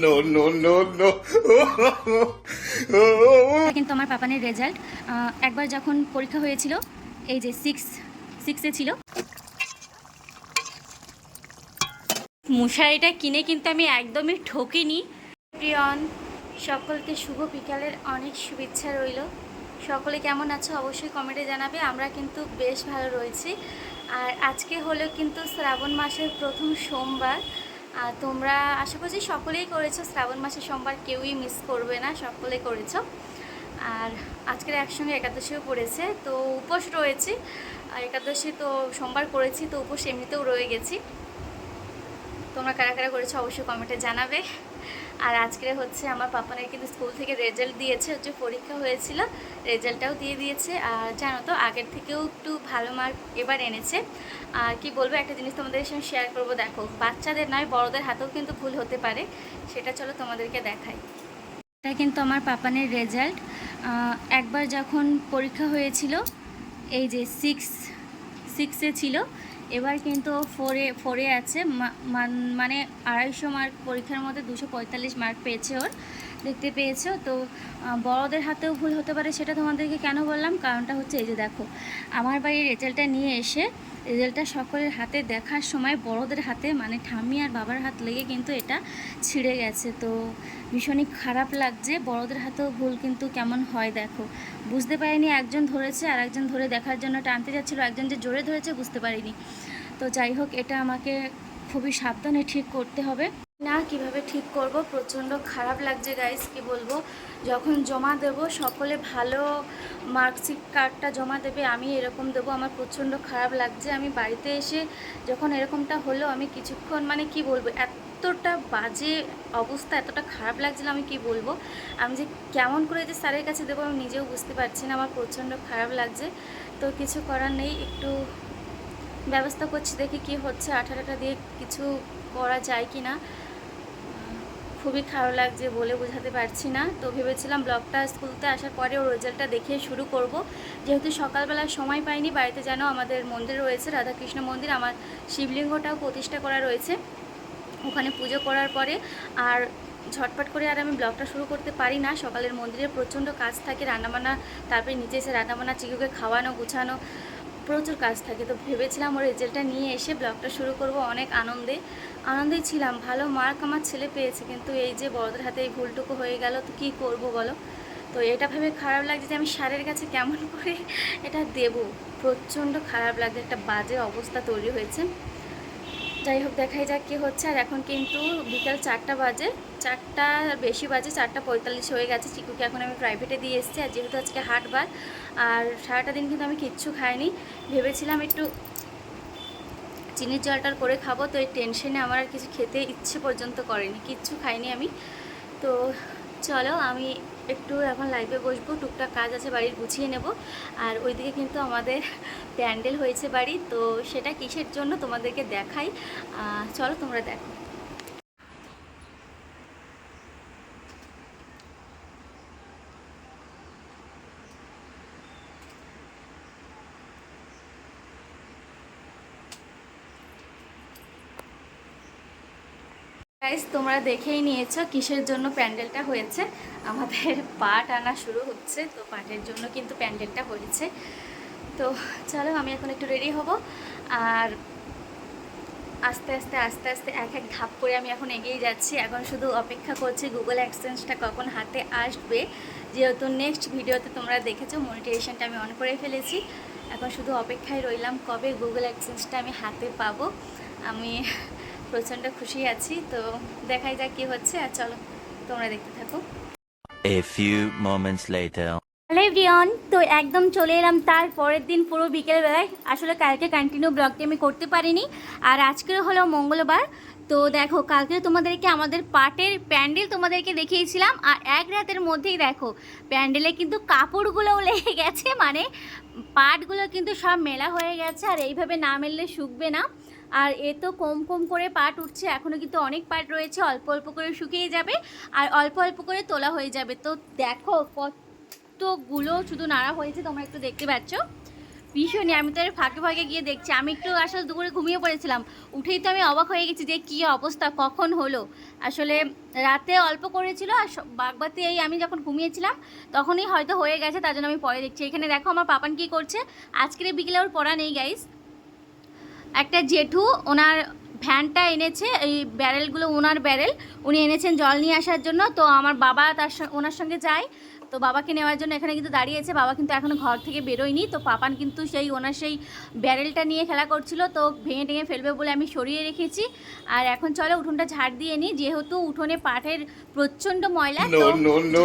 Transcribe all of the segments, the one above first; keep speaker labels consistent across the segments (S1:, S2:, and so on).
S1: no, no, no, no.
S2: কিন্তু আমার পাপানের result একবার যখন পরীক্ষা হয়েছিল, এই যে সিক্সে ছিল, মশারিটা কিনে কিন্তু আমি একদমই ঠকিনি। প্রিয়ন, সকলকে শুভ বিকালের অনেক শুভেচ্ছা রইল। সকলে কেমন আছো অবশ্যই কমেন্টে জানাবে। আমরা কিন্তু বেশ ভালো রয়েছি। আর আজকে হলো কিন্তু শ্রাবণ মাসের প্রথম সোমবার। তোমরা আশা করছি সকলেই করেছো, শ্রাবণ মাসের সোমবার কেউই মিস করবে না, সকলে করেছো। আর আজকের একসঙ্গে একাদশীও পড়েছে, তো উপোস রয়েছি। আর একাদশী তো সোমবার করেছি, তো উপোস এমনিতেও রয়ে গেছি। তোমরা কারা কারা করেছো অবশ্যই কমেন্টে জানাবে। আর আজকে হচ্ছে আমার পাপানের কিন্তু স্কুল থেকে রেজাল্ট দিয়েছে, হচ্ছে পরীক্ষা হয়েছিল, রেজাল্টটাও দিয়ে দিয়েছে। আর জানো তো আগের থেকেও একটু ভালো মার্ক এবার এনেছে। আর কি বলবো, একটা জিনিস তোমাদের সঙ্গে শেয়ার করবো। দেখো, বাচ্চাদের নয় বড়দের হাতেও কিন্তু ভুল হতে পারে, সেটা চলো তোমাদেরকে দেখাই। এটা কিন্তু আমার পাপানের রেজাল্ট একবার যখন পরীক্ষা হয়েছিল, এই যে সিক্সে ছিল, এবার কিন্তু ফোরে আছে। মানে 250 মার্ক পরীক্ষার মধ্যে 245 মার্ক পেয়েছে ওর, দেখতে পেয়েছো তো। বড়দের হাতেও ভুল হতে পারে, সেটা তোমাদেরকে কেন বললাম, কারণটা হচ্ছে এই যে দেখো, আমার বাড়ির রেজাল্টটা নিয়ে এসে রেজাল্টটা সকলের হাতে দেখার সময় বড়দের হাতে মানে ঠাম্মি আর বাবার হাত লেগে কিন্তু এটা ছিঁড়ে গেছে। তো ভীষণই খারাপ লাগছে। বড়দের হাতেও ভুল কিন্তু কেমন হয় দেখো, বুঝতে পারিনি একজন ধরেছে আর একজন ধরে দেখার জন্য টানতে যাচ্ছিলো, একজন যে জোরে ধরেছে বুঝতে পারিনি। তো যাই হোক, এটা আমাকে খুবই সাবধানে ঠিক করতে হবে। না কিভাবে ঠিক করব, প্রচণ্ড খারাপ লাগছে গাইস, কি বলবো। যখন জমা দেব সকলে ভালো মার্কশিট কার্ডটা জমা দেবে, আমি এরকম দেবো, আমার প্রচণ্ড খারাপ লাগছে। আমি বাড়িতে এসে যখন এরকমটা হলো, আমি কিছুক্ষণ মানে কি বলবো, এতটা বাজে অবস্থা, এতটা খারাপ লাগছিল, আমি কি বলবো। আমি যে কেমন করে যে স্যারের কাছে দেবো আমি নিজেও বুঝতে পারছি না, আমার প্রচণ্ড খারাপ লাগছে। তো কিছু করার নেই, একটু ব্যবস্থা করছি, দেখি কি হচ্ছে, 18টা দিয়ে কিছু করা যায় কি না। খুবই খারাপ লাগছে, বলে বোঝাতে পারছি না। তো ভেবেছিলাম ব্লগটা স্কুলতে আসার পরে ওর রেজাল্টটা দেখে শুরু করব, যেহেতু সকালবেলা সময় পাইনি। বাড়িতে যেন আমাদের মন্দির রয়েছে, রাধাকৃষ্ণ মন্দির, আমার শিবলিঙ্গটাও প্রতিষ্ঠা করা রয়েছে, ওখানে পুজো করার পরে আর ঝটপট করে আর আমি ব্লগটা শুরু করতে পারি না। সকালের মন্দিরে প্রচণ্ড কাজ থাকে, রান্নাবান্না, তারপরে নিচে এসে রান্নাবান্না, চিকুকে খাওয়ানো গুছানো, প্রচুর কাজ থাকে। তো ভেবেছিলাম ওর রেজাল্টটা নিয়ে এসে ব্লগটা শুরু করব অনেক আনন্দেই ছিলাম। ভালো মার্ক আমার ছেলে পেয়েছে, কিন্তু এই যে বড়দের হাতে এই ভুলটুকু হয়ে গেল, তো কী করব বলো। তো এটা ভেবে খারাপ লাগছে যে আমি স্যারের কাছে কেমন করে এটা দেব, প্রচণ্ড খারাপ লাগছে, একটা বাজে অবস্থা তৈরি হয়েছে। যাই হোক, দেখাই যাক কী হচ্ছে। আর এখন কিন্তু বিকাল 4টা বাজে, 4টা বেশি বাজে, 4:45 হয়ে গেছে। চিকুকে এখন আমি প্রাইভেটে দিয়ে এসেছি। আর যেহেতু আজকে হাটবার, আর সারাটা দিন কিন্তু আমি কিচ্ছু খাইনি। ভেবেছিলাম একটু চিনির জলটার করে খাবো, তো এই টেনশনে আমার আর কিছু খেতে ইচ্ছে পর্যন্ত করেনি, কিচ্ছু খাইনি আমি। তো চলো আমি একটু এখন লাইভে বসবো, টুকটাক কাজ আছে বাড়ির, গুছিয়ে নেব। আর ওইদিকে কিন্তু আমাদের প্যান্ডেল হয়েছে বাড়ি, তো সেটা কিসের জন্য তোমাদেরকে দেখাই, চলো তোমরা দেখো। গাইস, তোমরা দেখেই নিয়েছো কিসের জন্য প্যান্ডেলটা হয়েছে। আমাদের পাট আনা শুরু হচ্ছে, তো পাটের জন্য কিন্তু প্যান্ডেলটা হয়েছে। তো চলো আমি এখন একটু রেডি হব। আর আস্তে আস্তে এক এক ধাপ করে আমি এখন এগিয়ে যাচ্ছি। এখন শুধু অপেক্ষা করছি গুগল অ্যাডসেন্সটা কখন হাতে আসবে, যেহেতু নেক্সট ভিডিওতে তোমরা দেখেছো মনিটাইজেশনটা আমি অন করে ফেলেছি। এখন শুধু অপেক্ষায় রইলাম কবে গুগল অ্যাডসেন্সটা আমি হাতে পাবো। আমি প্রচণ্ড খুশি আছি। তো দেখাই যাক কী হচ্ছে, আর চলো তোমরা দেখতে থাকো।
S3: A few moments later.
S2: Hello everyone, তো একদম চলে এলাম তার পরের দিন পুরো বিকেলবেলায়। আসলে কালকে কন্টিনিউ ব্লগটি আমি করতে পারিনি, আর আজকের হলো মঙ্গলবার। তো দেখো, কালকে তোমাদেরকে আমাদের পাটের প্যান্ডেল তোমাদেরকে দেখিয়েছিলাম, আর এক রাতের মধ্যেই দেখো প্যান্ডেলে কিন্তু কাপড়গুলোও লেগে গেছে, মানে পাটগুলো কিন্তু সব মেলা হয়ে গেছে। আর এইভাবে না মেললে শুকবে না। আর এ তো কম কম করে পাট উঠছে, এখনও কিন্তু অনেক পাট রয়েছে, অল্প অল্প করে শুকিয়ে যাবে আর অল্প অল্প করে তোলা হয়ে যাবে। তো দেখো কতগুলো শুধু নাড়া হয়েছে, তোমরা একটু দেখতে পাচ্ছ ভীষণই, আমি তো এর ফাঁকে ফাঁকে গিয়ে দেখছি। আমি একটু আসলে দুপুরে ঘুমিয়ে পড়েছিলাম, উঠেই তো আমি অবাক হয়ে গেছি যে কী অবস্থা, কখন হলো। আসলে রাতে অল্প করেছিল আর বাগবাতি এই আমি যখন ঘুমিয়েছিলাম তখনই হয়তো হয়ে গেছে, তার জন্য আমি পরে দেখছি। এখানে দেখো আমার পাপান কী করছে, আজকের বিকেলে ওর পড়া নেই গাইস। একটা জেঠু ওনার ভ্যানটা এনেছে, এই ব্যারেলগুলো ওনার ব্যারেল, উনি এনেছেন জল নিয়ে আসার জন্য। তো আমার বাবা ওনার সঙ্গে যায়, তো বাবাকে নেওয়ার জন্য এখানে কিন্তু দাঁড়িয়েছে। বাবা কিন্তু এখনও ঘর থেকে বেরোয়নি। তো পাপান কিন্তু ওনার সেই ব্যারেলটা নিয়ে খেলা করছিল, তো ভেঙে টেঙে ফেলবে বলে আমি সরিয়ে রেখেছি। আর এখন চলো উঠোনটা ঝাড় দিয়ে নিই, যেহেতু উঠোনে পাটের প্রচণ্ড ময়লা, তো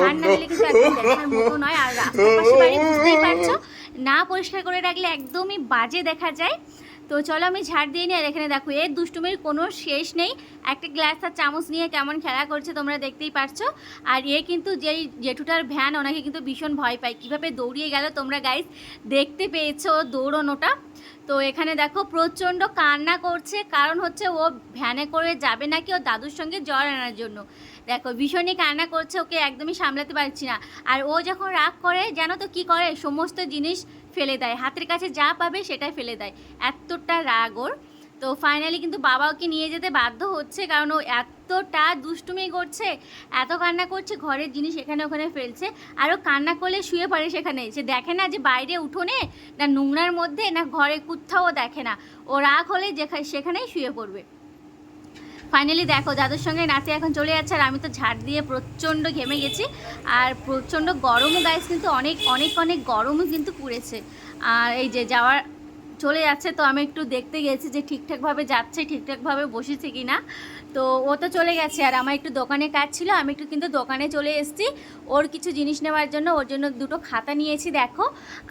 S2: ঝাড় না দিলে কিন্তু একদম দেখার মতো নয়। আর রাস্তার পাশে বাড়ি, বুঝতেই পারছো, না পরিষ্কার করে রাখলে একদমই বাজে দেখা যায়। তো চলো আমি ঝাড় দিয়ে নিই। আর এখানে দেখো এর দুষ্টুমির কোনো শেষ নেই, একটা গ্লাস আর চামচ নিয়ে কেমন খেলা করছে তোমরা দেখতেই পারছো। আর এ কিন্তু যেই জেঠুটার ভ্যান, ওনাকে কিন্তু ভীষণ ভয় পায়, কীভাবে দৌড়িয়ে গেল তোমরা গাইস দেখতে পেয়েছো দৌড়নোটা। তো এখানে দেখো প্রচণ্ড কান্না করছে, কারণ হচ্ছে ও ভ্যানে করে যাবে নাকি ওর দাদুর সঙ্গে জল আনার জন্য। দেখো ভীষণই কান্না করছে, ওকে একদমই সামলাতে পারছি না। আর ও যখন রাগ করে জানো তো কী করে, সমস্ত জিনিস ফেলে দেয়, হাতের কাছে যা পাবে সেটাই ফেলে দেয়, এতটা রাগ ওর। তো ফাইনালি কিন্তু বাবা ওকে নিয়ে যেতে বাধ্য হচ্ছে, কারণ ও এতটা দুষ্টুমি করছে, এত কান্না করছে, ঘরের জিনিস এখানে ওখানে ফেলছে। আরও কান্না করলে শুয়ে পড়ে সেখানে, সে দেখে না যে বাইরে উঠোনে না নোংরার মধ্যে না ঘরে, কোথাও দেখে না। ও রাগ হলে সেখানেই শুয়ে পড়বে। ফাইনালি দেখো দাদুর সঙ্গে নাচে এখন চলে যাচ্ছে, আর আমি তো ঝাড় দিয়ে প্রচণ্ড ঘেমে গেছি। আর প্রচণ্ড গরমও গাইস, কিন্তু অনেক অনেক অনেক গরমও কিন্তু পড়েছে। আর এই যে যাওয়ার চলে যাচ্ছে, তো আমি একটু দেখতে গেছি যে ঠিকঠাকভাবে যাচ্ছে, ঠিকঠাকভাবে বসেছে কি না। তো ও তো চলে গেছে, আর আমার একটু দোকানে কাজ ছিল, আমি একটু কিন্তু দোকানে চলে এসেছি ওর কিছু জিনিস নেওয়ার জন্য। ওর জন্য দুটো খাতা নিয়েছি দেখো,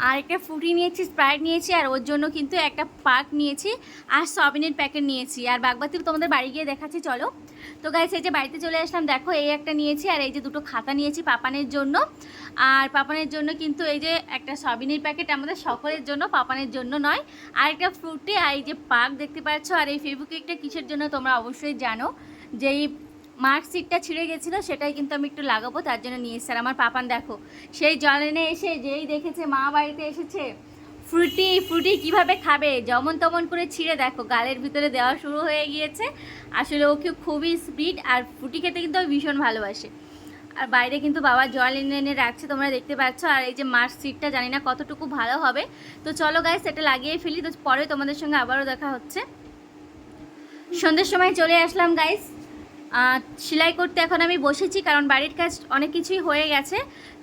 S2: আর একটা ফ্রুটি নিয়েছি, স্প্রাইট নিয়েছি, আর ওর জন্য কিন্তু একটা পাক নিয়েছি, আর সয়াবিনের প্যাকেট নিয়েছি। আর বাগবাতি তোমাদের বাড়ি গিয়ে দেখাচ্ছি চলো। তো গাইস এই যে বাড়িতে চলে আসলাম, দেখো এই একটা নিয়েছি, আর এই যে দুটো খাতা নিয়েছি পাপানের জন্য। আর পাপানের জন্য কিন্তু এই যে একটা সয়াবিনের প্যাকেট, আমাদের সকলের জন্য, পাপানের জন্য নয়। আর একটা ফ্রুটি, আর এই যে পাক দেখতে পাচ্ছ। আর এই ফেভিকুইকটা কিসের জন্য তোমরা অবশ্যই জানো, যেই মার্কশিটটা ছিঁড়ে গেছিলো সেটাই কিন্তু আমি একটু লাগাবো, তার জন্য নিয়ে এসেছি। আর আমার পাপান দেখো সেই জল এনে এসে যেই দেখেছে মা বাড়িতে এসেছে, ফ্রুটি কিভাবে খাবে, যেমন তেমন করে ছিঁড়ে দেখো গালের ভিতরে দেওয়া শুরু হয়ে গিয়েছে। আসলে ওকে খুবই স্পিড, আর ফ্রুটি খেতে কিন্তু ভীষণ ভালোবাসে। আর বাইরে কিন্তু বাবা জল এনে এনে রাখছে, তোমরা দেখতে পাচ্ছ। আর এই যে মার্কশিটটা জানি না কতটুকু ভালো হবে, তো চলো গাইস এটা লাগিয়ে ফেলি, তো পরে তোমাদের সঙ্গে আবারও দেখা হচ্ছে। সন্ধ্যের সময় চলে আসলাম গাইস, সেলাই করতে এখন আমি বসেছি, কারণ বাড়ির কাজ অনেক কিছুই হয়ে গেছে,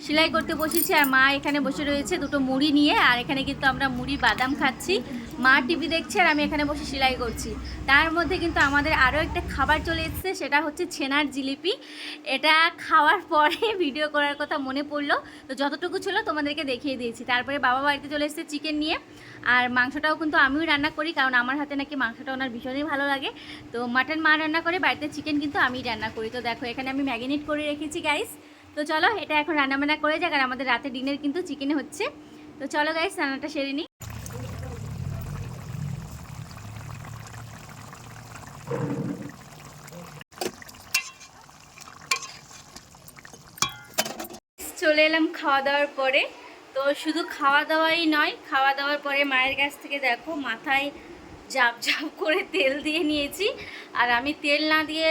S2: সেলাই করতে বসেছি। আর মা এখানে বসে রয়েছে দুটো মুড়ি নিয়ে, আর এখানে কিন্তু আমরা মুড়ি বাদাম খাচ্ছি, মা টিভি দেখছে আর আমি এখানে বসে সেলাই করছি। তার মধ্যে কিন্তু আমাদের আরও একটা খাবার চলে এসেছে, সেটা হচ্ছে ছেনার জিলিপি। এটা খাওয়ার পরে ভিডিও করার কথা মনে পড়লো, তো যতটুকু ছিল তোমাদেরকে দেখিয়ে দিয়েছি। তারপরে বাবা বাড়িতে চলে এসেছে চিকেন নিয়ে, আর মাংসটাও কিন্তু আমিও রান্না করি, কারণ আমার হাতে নাকি মাংসটা ওনার ভীষণই ভালো লাগে। তো মাটন মা রান্না করে, বাড়িতে চিকেন কিন্তু আমি রান্না করি। তো দেখো এখানে আমি ম্যারিনেট করে রেখেছি গাইস। তো চলো এটা এখন রান্নাবান্না করে যাক, আর আমাদের রাতে ডিনার কিন্তু চিকেন হচ্ছে। তো চলো গাইস রান্নাটা সেরে নিই। চলে এলাম খাওয়া দাওয়ার পরে। তো শুধু খাওয়া দাওয়াই নয়, খাওয়া দাওয়ার পরে মায়ের কাছ থেকে দেখো মাথায় ঝাপ ঝাপ করে তেল দিয়ে নিয়েছি। আর আমি তেল না দিয়ে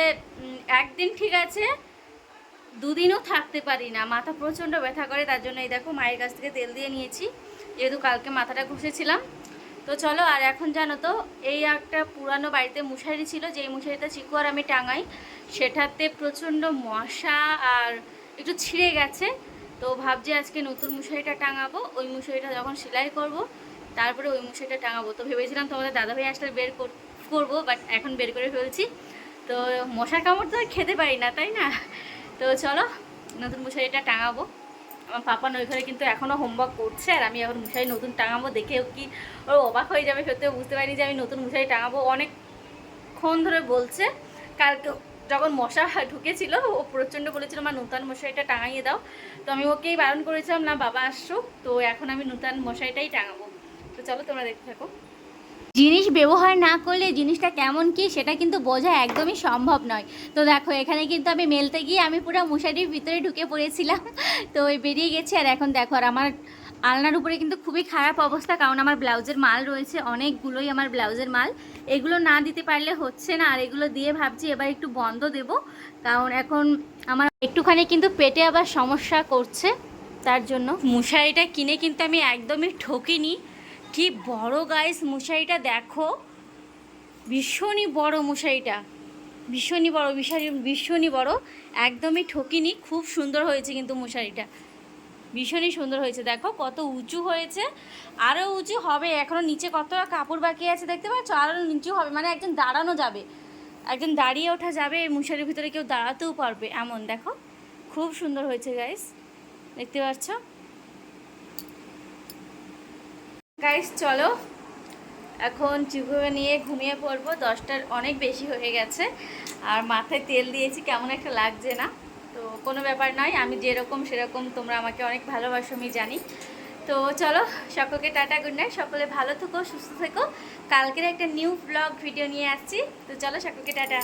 S2: একদিন ঠিক আছে, দুদিনও থাকতে পারি না, মাথা প্রচণ্ড ব্যথা করে, তার জন্য এই দেখো মায়ের কাছ থেকে তেল দিয়ে নিয়েছি, যেহেতু কালকে মাথাটা ঘষেছিলাম। তো চলো, আর এখন জানো তো এই একটা পুরানো বাড়িতে মশারি ছিল, যেই মশারিটা চিকু আর আমি টাঙাই, সেটাতে প্রচণ্ড মশা আর একটু ছিঁড়ে গেছে। তো ভাবছি আজকে নতুন মশারিটা টাঙাবো, ওই মশারিটা যখন সেলাই করব তারপরে ওই মশারিটা টাঙাবো। তো ভেবেছিলাম তোমাদের দাদাভাই আসলে বের করবো, বাট এখন বের করে ফেলছি। তো মশার কামড় তো আর খেতে পারি না, তাই না? তো চলো নতুন মশারিটা টাঙাবো। আমার পাপা ওই ঘরে কিন্তু এখনও হোমওয়ার্ক করছে, আর আমি এখন মশারি নতুন টাঙাবো, দেখে কি ওর অবাক হয়ে যাবে, সত্যি বুঝতে পারিনি যে আমি নতুন মশারি টাঙাবো। অনেকক্ষণ ধরে বলছে, কালকে যখন মশা ঢুকেছিল ও প্রচণ্ড বলেছিল আমার নতুন মশারিটা টাঙাইয়ে দাও। তো আমি ওকেই বারণ করেছিলাম না বাবা আসছো, তো এখন আমি নতুন মশারিটাই টাঙাবো। তো চলো তোমরা দেখতে থাকো। জিনিস ব্যবহার না করলে জিনিসটা কেমন কি সেটা কিন্তু বোঝা একদমই সম্ভব নয়। তো দেখো এখানে কিন্তু আমি মেলতে গিয়ে আমি পুরো মশারির ভিতরে ঢুকে পড়েছিলাম, তো ওই বেরিয়ে গেছি। আর এখন দেখো, আর আমার আলনার উপরে কিন্তু খুবই খারাপ অবস্থা, কারণ আমার ব্লাউজের মাল রয়েছে অনেকগুলোই, আমার ব্লাউজের মাল। এগুলো না দিতে পারলে হচ্ছে না, আর এগুলো দিয়ে ভাবছি এবার একটু বন্ধ দেব, কারণ এখন আমার একটুখানি কিন্তু পেটে আবার সমস্যা করছে। তার জন্য মশারিটা কিনে কিন্তু আমি একদমই ঠকিনি। কি বড় গাইস মশারিটা দেখো, ভীষণই বড় মশারিটা, ভীষণই বড়, ভীষণই বড়। একদমই ঠকিনি, খুব সুন্দর হয়েছে কিন্তু মশারিটা, ভীষণই সুন্দর হয়েছে। দেখো কত উঁচু হয়েছে, আরও উঁচু হবে, এখনও নিচে কত কাপড় বাকি আছে দেখতে পাচ্ছ, আরও নিচু হবে, মানে একজন দাঁড়ানো যাবে, একজন দাঁড়িয়ে ওঠা যাবে, এই মশারির ভিতরে কেউ দাঁড়াতেও পারবে এমন। দেখো খুব সুন্দর হয়েছে গাইস, দেখতে পাচ্ছ গাইস। চলো এখন চিবুকে নিয়ে ঘুমিয়ে পড়বো, 10টার অনেক বেশি হয়ে গেছে, আর মাথায় তেল দিয়েছি, কেমন একটা লাগছে না, তো কোনো ব্যাপার নয়, আমি যেরকম সেরকম, তোমরা আমাকে অনেক ভালোবাসো আমি জানি। তো চলো সকলকে টাটা, গুড নাইট, সকলে ভালো থেকো, সুস্থ থেকো। কালকের একটা নিউ ব্লগ ভিডিও নিয়ে আসছি, তো চলো সকলকে টাটা।